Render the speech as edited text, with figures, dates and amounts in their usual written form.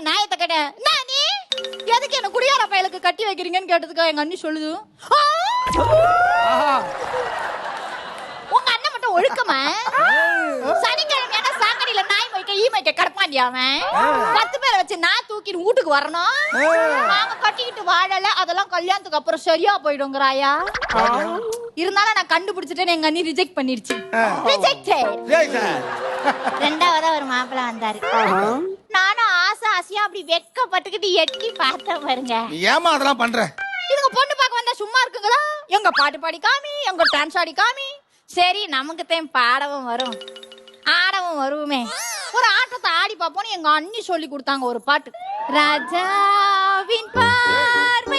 நாயத்தை கேட்டேன். நீ எதுக்கு என்ன குடியார பயலுக்கு கட்டி வைக்கிறீங்கன்னு கேட்டதுக்கு எங்க அண்ணி சொல்லுது, உங்க அண்ணன் மட்டும் ஒழுக்கமா சனிக்கிழமை சாக்கடையில நாய் மைக்க ஈ மைக்க கிடப்பாண்டியா அவன் 10 பேரை வச்சு நான் தூக்கிட்டு வீட்டுக்கு வரணும். நாங்க கட்டிக்கிட்டு வாழல, அதெல்லாம் கல்யாணத்துக்கு அப்புறம் சரியா போயிடுங்கிறாயா. இருந்தாலும் நான் கண்டுபிடிச்சிட்டேன்னு எங்க அண்ணி ரிஜெக்ட் பண்ணிருச்சு. ரெண்டாவதா ஒரு மாப்பிள்ள வந்தாரு. நானும் ஆசையா அப்படி வெட்கப்பட்டுக்கிட்டு எட்டி பார்த்தேன் பாருங்க. ஏமா அதெல்லாம் பண்ற? இதுங்க பொண்ணு பார்க்க வந்தா சும்மா இருக்குங்களா? எங்க பாட்டு பாடி காமி, எங்க டான்ஸ் ஆடி காமி. சரி நமக்கு தான் பாடவும் வரும் ஆடவும் வருவோமே, ஒரு ஆட்டத்தை ஆடி பார்ப்போம்னு எங்க அண்ணி சொல்லி கொடுத்தாங்க ஒரு பாட்டு. ராஜாவின் பார்வை